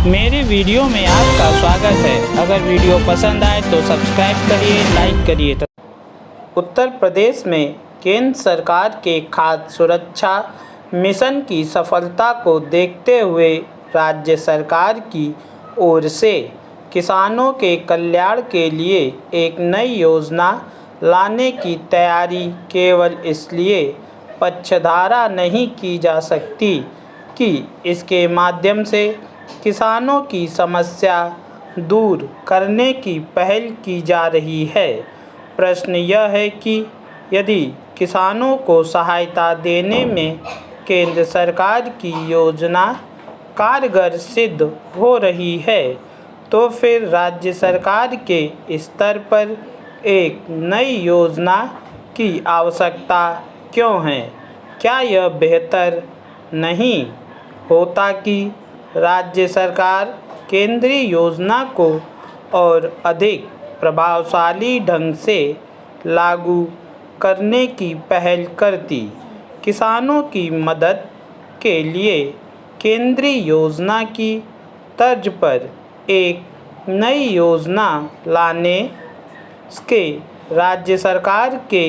मेरे वीडियो में आपका स्वागत है। अगर वीडियो पसंद आए तो सब्सक्राइब करिए, लाइक करिए। उत्तर प्रदेश में केंद्र सरकार के खाद्य सुरक्षा मिशन की सफलता को देखते हुए राज्य सरकार की ओर से किसानों के कल्याण के लिए एक नई योजना लाने की तैयारी केवल इसलिए पक्षधारा नहीं की जा सकती कि इसके माध्यम से किसानों की समस्या दूर करने की पहल की जा रही है। प्रश्न यह है कि यदि किसानों को सहायता देने में केंद्र सरकार की योजना कारगर सिद्ध हो रही है, तो फिर राज्य सरकार के स्तर पर एक नई योजना की आवश्यकता क्यों है? क्या यह बेहतर नहीं होता कि राज्य सरकार केंद्रीय योजना को और अधिक प्रभावशाली ढंग से लागू करने की पहल करती? किसानों की मदद के लिए केंद्रीय योजना की तर्ज पर एक नई योजना लाने के राज्य सरकार के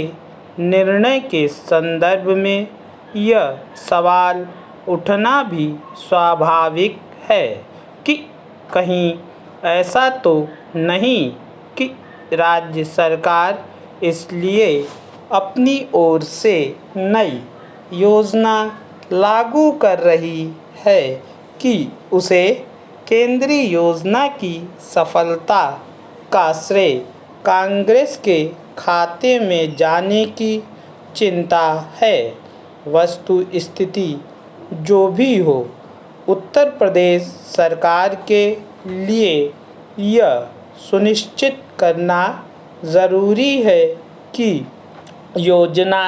निर्णय के संदर्भ में यह सवाल उठना भी स्वाभाविक है कि कहीं ऐसा तो नहीं कि राज्य सरकार इसलिए अपनी ओर से नई योजना लागू कर रही है कि उसे केंद्रीय योजना की सफलता का श्रेय कांग्रेस के खाते में जाने की चिंता है। वस्तुस्थिति जो भी हो, उत्तर प्रदेश सरकार के लिए यह सुनिश्चित करना ज़रूरी है कि योजना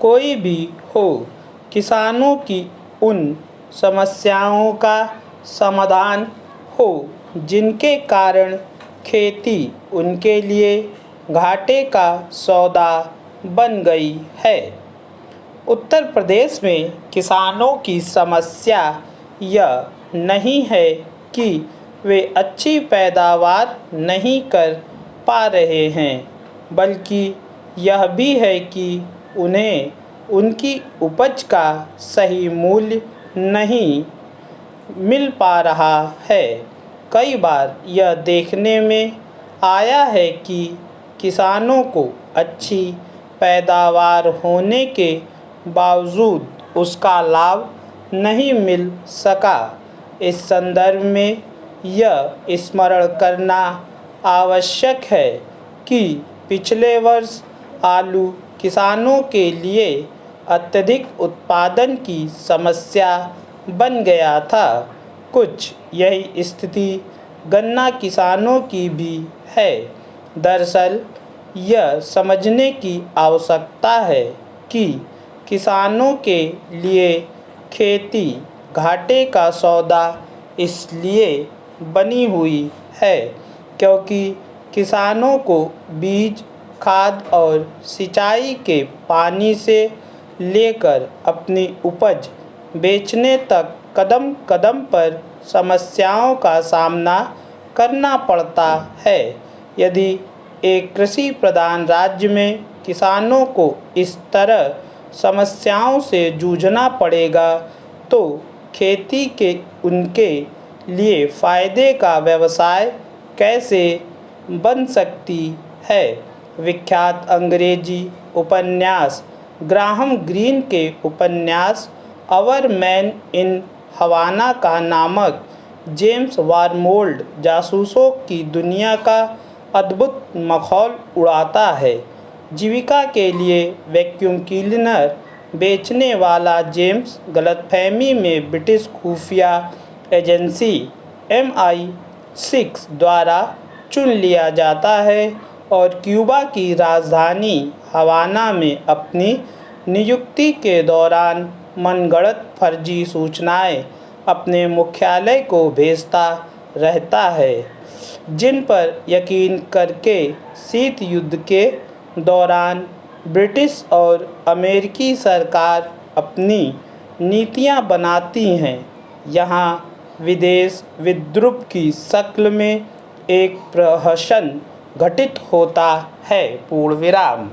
कोई भी हो, किसानों की उन समस्याओं का समाधान हो जिनके कारण खेती उनके लिए घाटे का सौदा बन गई है। उत्तर प्रदेश में किसानों की समस्या यह नहीं है कि वे अच्छी पैदावार नहीं कर पा रहे हैं, बल्कि यह भी है कि उन्हें उनकी उपज का सही मूल्य नहीं मिल पा रहा है। कई बार यह देखने में आया है कि किसानों को अच्छी पैदावार होने के बावजूद उसका लाभ नहीं मिल सका। इस संदर्भ में यह स्मरण करना आवश्यक है कि पिछले वर्ष आलू किसानों के लिए अत्यधिक उत्पादन की समस्या बन गया था। कुछ यही स्थिति गन्ना किसानों की भी है। दरअसल यह समझने की आवश्यकता है कि किसानों के लिए खेती घाटे का सौदा इसलिए बनी हुई है क्योंकि किसानों को बीज, खाद और सिंचाई के पानी से लेकर अपनी उपज बेचने तक कदम कदम पर समस्याओं का सामना करना पड़ता है। यदि एक कृषि प्रधान राज्य में किसानों को इस तरह समस्याओं से जूझना पड़ेगा तो खेती के उनके लिए फ़ायदे का व्यवसाय कैसे बन सकती है? विख्यात अंग्रेजी उपन्यास ग्राहम ग्रीन के उपन्यास अवर मैन इन हवाना का नामक जेम्स वारमोल्ड जासूसों की दुनिया का अद्भुत मखौल उड़ाता है। जीविका के लिए वैक्यूम क्लीनर बेचने वाला जेम्स गलतफहमी में ब्रिटिश खुफिया एजेंसी MI6 द्वारा चुन लिया जाता है और क्यूबा की राजधानी हवाना में अपनी नियुक्ति के दौरान मनगढ़ंत फर्जी सूचनाएं अपने मुख्यालय को भेजता रहता है, जिन पर यकीन करके शीत युद्ध के दौरान ब्रिटिश और अमेरिकी सरकार अपनी नीतियां बनाती हैं। यहाँ विदेश विद्रूप की शक्ल में एक प्रहसन घटित होता है। पूर्ण विराम।